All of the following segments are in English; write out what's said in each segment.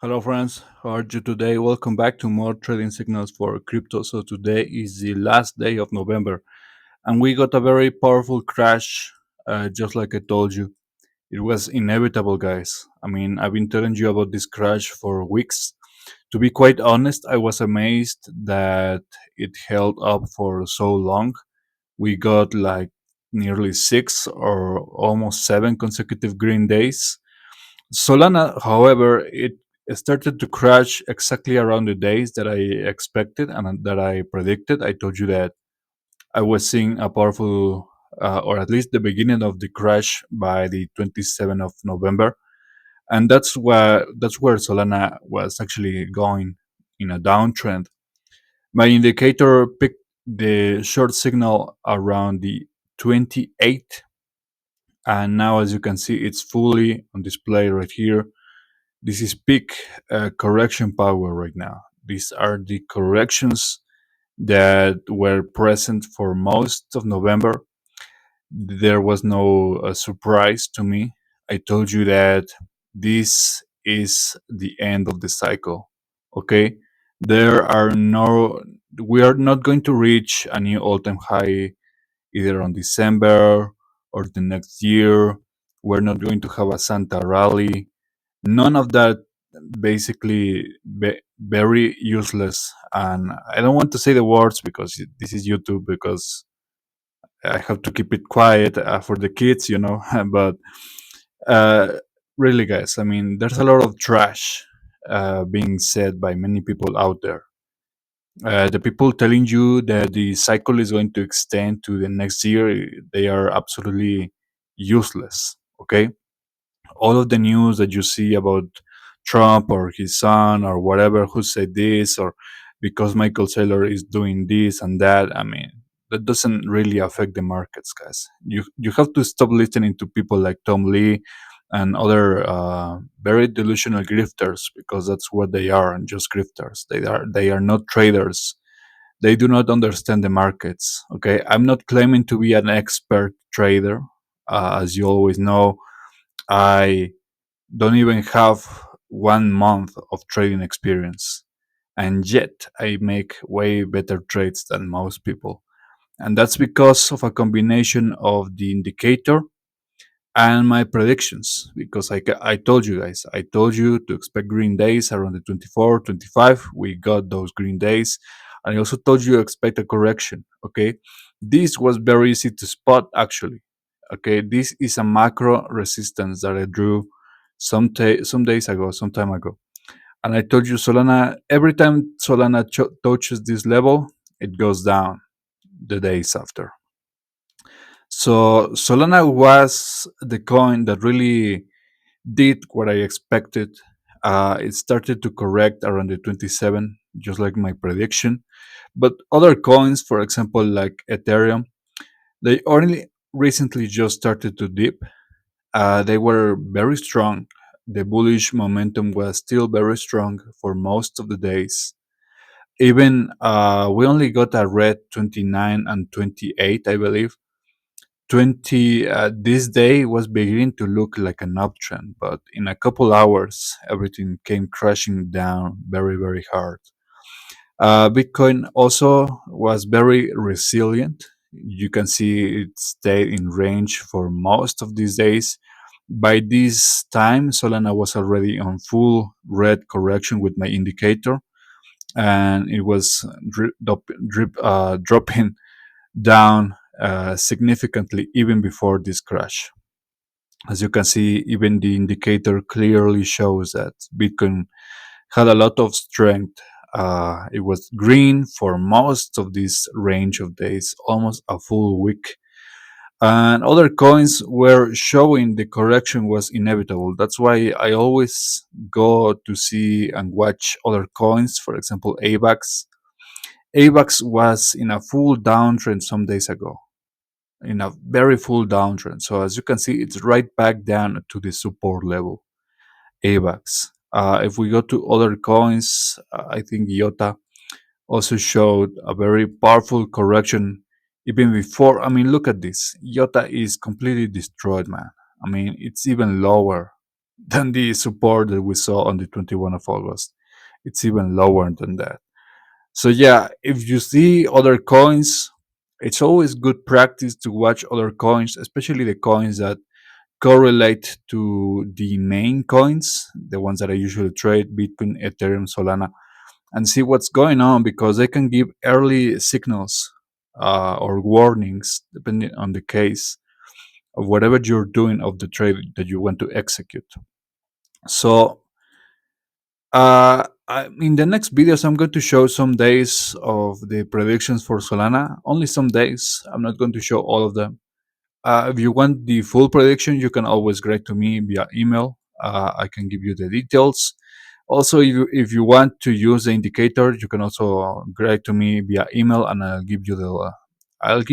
Hello, friends. How are you today? Welcome back to more trading signals for crypto. So, today is the last day of November, and we got a very powerful crash, just like I told you. It was inevitable, guys. I mean, I've been telling you about this crash for weeks. To be quite honest, I was amazed that it held up for so long. We got like nearly 6 or almost 7 consecutive green days. Solana, however, it started to crash exactly around the days that I expected and that I predicted. I told you that I was seeing a powerful, or at least the beginning of the crash by the 27th of November, and that's where Solana was actually going in a downtrend. My indicator picked the short signal around the 28th, and now as you can see, it's fully on display right here. This is peak correction power right now. These are the corrections that were present for most of November. There was no surprise to me. I told you that this is the end of the cycle. Okay, there are no. We are not going to reach a new all-time high either on December or the next year. We're not going to have a Santa rally. None of that. Basically very useless, and I don't want to say the words because this is YouTube, because I have to keep it quiet for the kids, but uh, really, guys, I mean, there's a lot of trash being said by many people out there. The people telling you that the cycle is going to extend to the next year, they are absolutely useless. Okay, all of the news that you see about Trump or his son or whatever who said this, or because Michael Saylor is doing this and that, I mean, that doesn't really affect the markets, guys. You have to stop listening to people like Tom Lee and other very delusional grifters, because that's what they are, and just grifters. They are not traders. They do not understand the markets. Okay, I'm not claiming to be an expert trader. As you always know, I don't even have 1 month of trading experience. And yet, I make way better trades than most people. And that's because of a combination of the indicator and my predictions. Because I told you guys, I told you to expect green days around the 24, 25. We got those green days. And I also told you to expect a correction. Okay. This was very easy to spot, actually. Okay. This is a macro resistance that I drew some days ago, some time ago. And I told you Solana, every time Solana touches this level, it goes down the days after. So Solana was the coin that really did what I expected. It started to correct around the 27, just like my prediction. But other coins, for example, like Ethereum, they only recently just started to dip. They were very strong. The bullish momentum was still very strong for most of the days. Even we only got a red 29 and 28, I believe. 20 this day was beginning to look like an uptrend, but in a couple hours, everything came crashing down very, very hard. Bitcoin also was very resilient. You can see it stayed in range for most of these days. By this time, Solana was already on full red correction with my indicator, and it was dropping down significantly even before this crash. As you can see, even the indicator clearly shows that Bitcoin had a lot of strength. It was green for most of this range of days, almost a full week. And other coins were showing the correction was inevitable. That's why I always go to see and watch other coins. For example, AVAX. AVAX was in a full downtrend some days ago, in a very full downtrend. So as you can see, it's right back down to the support level, AVAX. If we go to other coins, I think IOTA also showed a very powerful correction even before. I mean, look at this. IOTA is completely destroyed, man. I mean, it's even lower. than the support that we saw on the 21 of August. It's even lower than that. So yeah, if you see other coins, it's always good practice to watch other coins, especially the coins that correlate to the main coins, the ones that I usually trade, Bitcoin, Ethereum, Solana, and see what's going on because they can give early signals or warnings depending on the case of whatever you're doing of the trade that you want to execute. So in the next videos, I'm going to show some days of the predictions for Solana. Only some days. I'm not going to show all of them. If you want the full prediction, you can always write to me via email. I can give you the details. Also, if you want to use the indicator, you can also write to me via email, and I'll give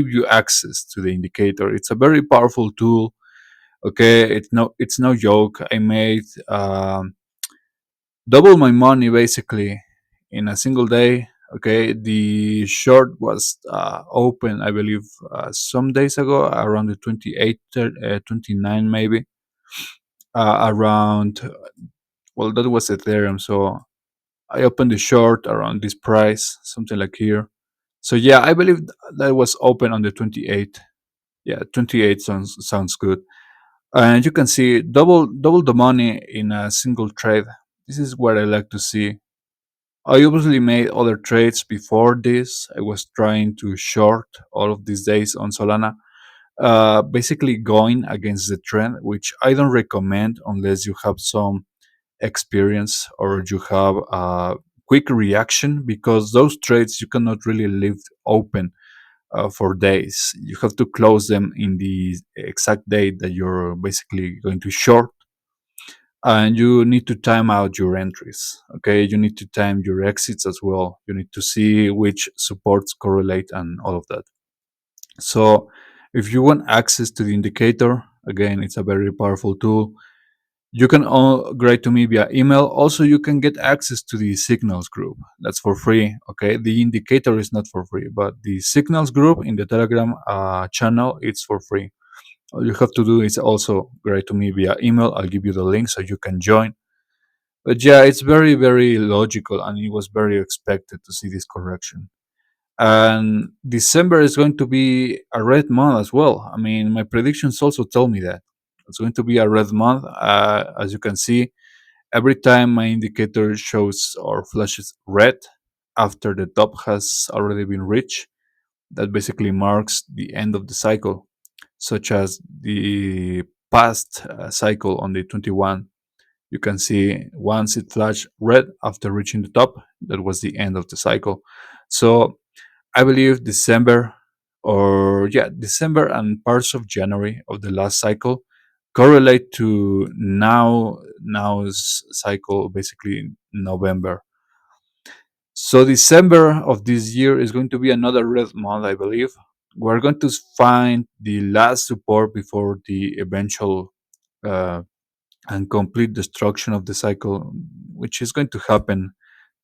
you access to the indicator. It's a very powerful tool. Okay, it's no joke. I made double my money basically in a single day. Okay, the short was open, I believe, some days ago, around the 28, 29 maybe, around. Well, that was Ethereum, so I opened the short around this price, something like here. So yeah, I believe that was open on the 28. Yeah, 28 sounds good. And you can see double the money in a single trade. This is what I like to see. I obviously made other trades before this. I was trying to short all of these days on Solana, basically going against the trend, which I don't recommend unless you have some experience or you have a quick reaction, because those trades you cannot really leave open for days. You have to close them in the exact date that you're basically going to short, and you need to time out your entries. Okay, you need to time your exits as well. You need to see which supports correlate and all of that. So if you want access to the indicator, again, it's a very powerful tool. You can all write to me via email. Also, you can get access to the signals group. That's for free. Okay, the indicator is not for free, but the signals group in the Telegram channel, it's for free. All you have to do is also write to me via email. I'll give you the link so you can join. But yeah, it's very, very logical, and it was very expected to see this correction. And December is going to be a red month as well. I mean, my predictions also tell me that it's going to be a red month. As you can see, every time my indicator shows or flashes red after the top has already been reached, that basically marks the end of the cycle, such as the past cycle on the 21. You can see once it flashed red after reaching the top, that was the end of the cycle. So I believe December, or yeah, December and parts of January of the last cycle correlate to now's cycle, basically November. So December of this year is going to be another red month, I believe. We're going to find the last support before the eventual uh, and complete destruction of the cycle, which is going to happen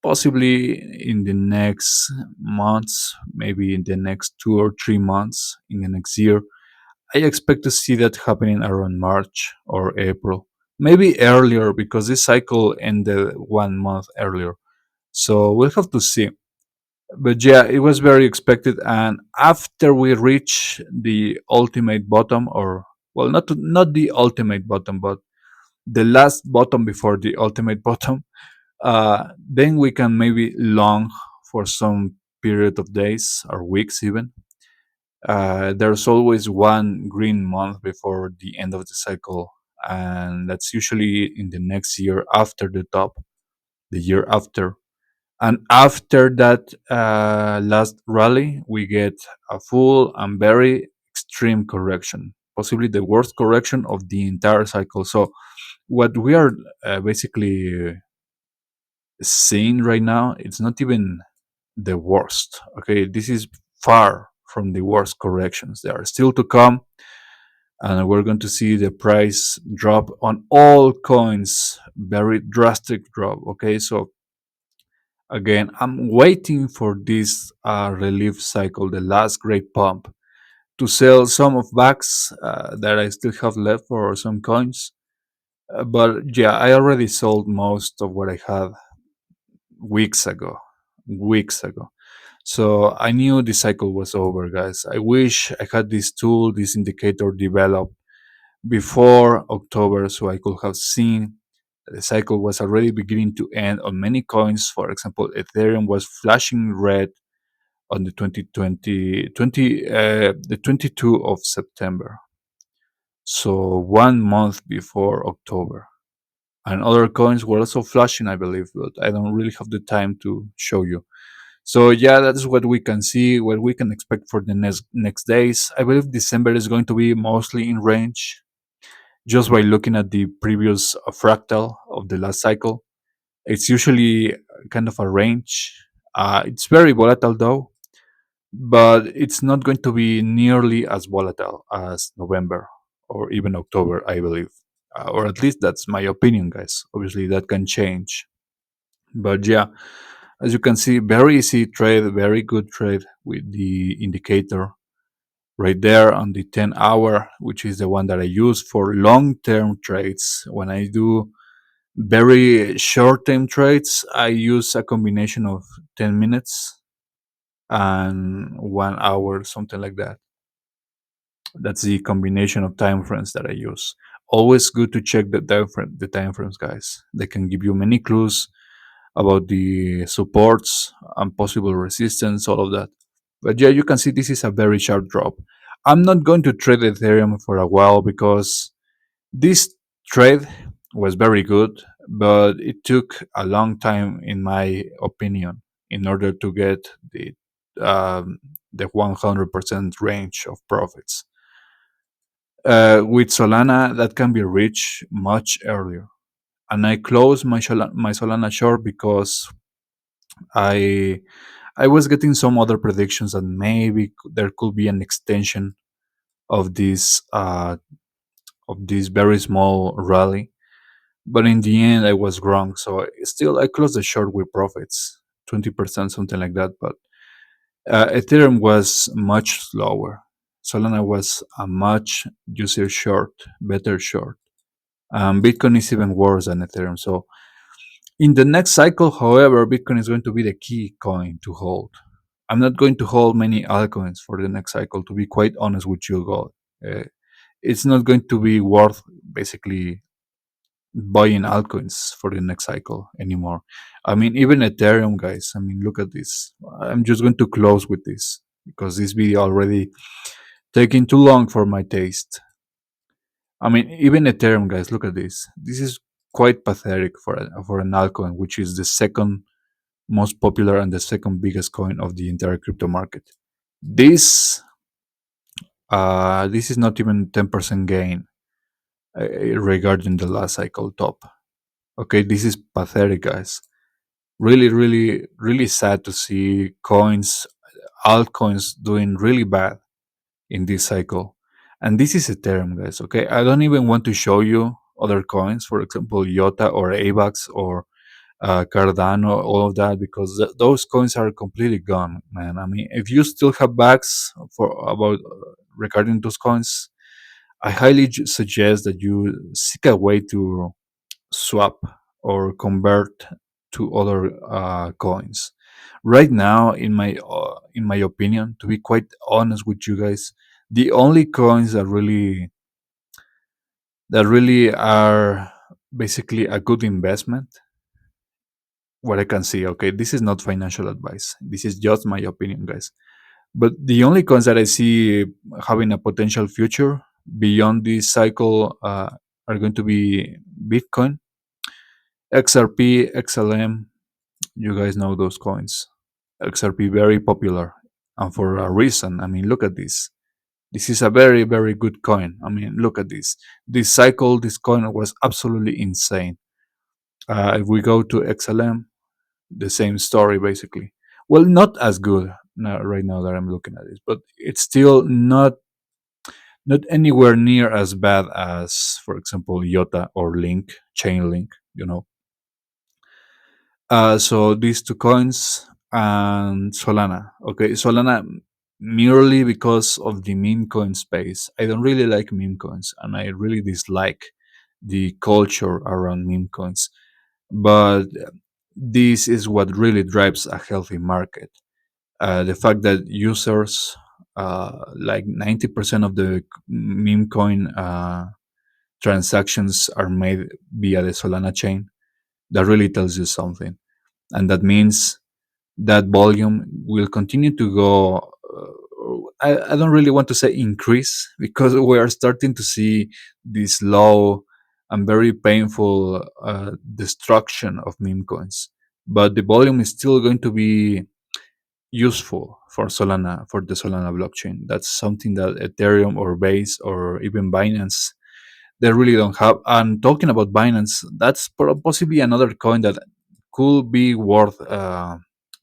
possibly in the next months, maybe in the next 2 or 3 months in the next year. I expect to see that happening around March or April, maybe earlier because this cycle ended 1 month earlier. So we'll have to see. But yeah, it was very expected. And after we reach the ultimate bottom, or well, not the ultimate bottom, but the last bottom before the ultimate bottom, then we can maybe long for some period of days or weeks even. There's always one green month before the end of the cycle, and that's usually in the next year after the top, the year after. And after that last rally, we get a full and very extreme correction, possibly the worst correction of the entire cycle. So, what we are basically seeing right now, it's not even the worst. Okay, this is far from the worst corrections. They are still to come, and we're going to see the price drop on all coins, very drastic drop. Okay, so again, I'm waiting for this relief cycle, the last great pump, to sell some of bags that I still have left for some coins. But yeah, I already sold most of what I had weeks ago. Weeks ago. So I knew the cycle was over, guys. I wish I had this tool, this indicator developed before October so I could have seen that the cycle was already beginning to end on many coins. For example, Ethereum was flashing red on the 22 of September. So 1 month before October. And other coins were also flashing, I believe, but I don't really have the time to show you. So yeah, that's what we can see, what we can expect for the next days. I believe December is going to be mostly in range, just by looking at the previous fractal of the last cycle. It's usually kind of a range. It's very volatile though, but it's not going to be nearly as volatile as November or even October, I believe. Or at least that's my opinion, guys. Obviously, that can change. But yeah, as you can see, very easy trade, very good trade with the indicator right there on the 10-hour, which is the one that I use for long term trades. When I do very short term trades, I use a combination of 10 minutes and 1 hour, something like that. That's the combination of time frames that I use. Always good to check the time frames, guys. They can give you many clues about the supports and possible resistance, all of that. But yeah, you can see this is a very sharp drop. I'm not going to trade Ethereum for a while because this trade was very good, but it took a long time, in my opinion, in order to get um, the 100% range of profits. With Solana, that can be reached much earlier. And I closed my Solana short because I I was getting some other predictions that maybe there could be an extension of this very small rally, but in the end I was wrong. So still, I closed the short with profits, 20%, something like that. But Ethereum was much slower. Solana was a much juicier short, better short. Bitcoin is even worse than Ethereum. So in the next cycle, however, Bitcoin is going to be the key coin to hold. I'm not going to hold many altcoins for the next cycle. To be quite honest with you, God, it's not going to be worth basically buying altcoins for the next cycle anymore. I mean, even Ethereum, guys. I mean, look at this. I'm just going to close with this because this video already taking too long for my taste. I mean, even Ethereum, guys. Look at this. This is quite pathetic for an altcoin, which is the second most popular and the second biggest coin of the entire crypto market. This this is not even 10% gain regarding the last cycle top. Okay, this is pathetic, guys. Really, really, really sad to see altcoins doing really bad in this cycle. And this is Ethereum, guys. Okay, I don't even want to show you other coins, for example, IOTA or AVAX or Cardano, all of that, because those coins are completely gone, man. I mean, if you still have bags for about regarding those coins, I highly suggest that you seek a way to swap or convert to other coins. Right now, in my opinion, to be quite honest with you guys, the only coins that really are basically a good investment, what I can see. Okay, this is not financial advice. This is just my opinion, guys. But the only coins that I see having a potential future beyond this cycle are going to be Bitcoin, XRP, XLM. You guys know those coins. XRP very popular, and for a reason. I mean, look at this. This is a very, very good coin. I mean, look at this. This cycle, this coin was absolutely insane. If we go to XLM, the same story basically. Well, not as good now, right now that I'm looking at it, but it's still not anywhere near as bad as, for example, IOTA or Link, Chainlink. You know, so these two coins and Solana. Okay, Solana merely because of the meme coin space. I don't really like meme coins, and I really dislike the culture around meme coins. But this is what really drives a healthy market. The fact that users, like 90% of the meme coin transactions are made via the Solana chain, that really tells you something. And that means that volume will continue to go. I don't really want to say increase because we are starting to see this slow and very painful destruction of meme coins. But the volume is still going to be useful for Solana, for the Solana blockchain. That's something that Ethereum or Base or even Binance, they really don't have. And talking about Binance, that's possibly another coin that could be worth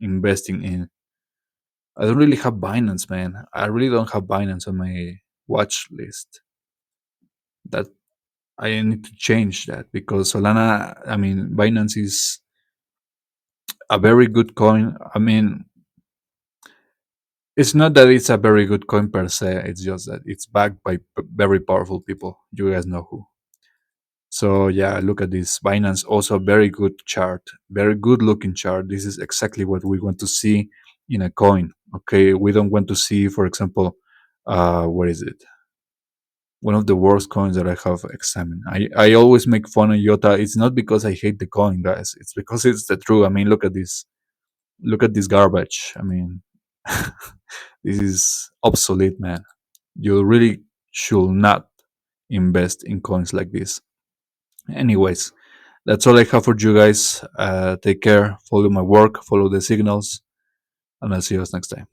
investing in. I don't really have Binance, man. I really don't have Binance on my watch list. That I need to change that because Solana, I mean, Binance is a very good coin. I mean, it's not that it's a very good coin per se. It's just that it's backed by very powerful people. You guys know who. So yeah, look at this. Binance also a very good chart, very good looking chart. This is exactly what we want to see in a coin. Okay, we don't want to see, for example, what is it? One of the worst coins that I have examined. I always make fun of Yota. It's not because I hate the coin, guys. It's because it's the truth. I mean, look at this. Look at this garbage. I mean, this is obsolete, man. You really should not invest in coins like this. Anyways, that's all I have for you guys. Take care, follow my work, follow the signals, and I'll see you guys next time.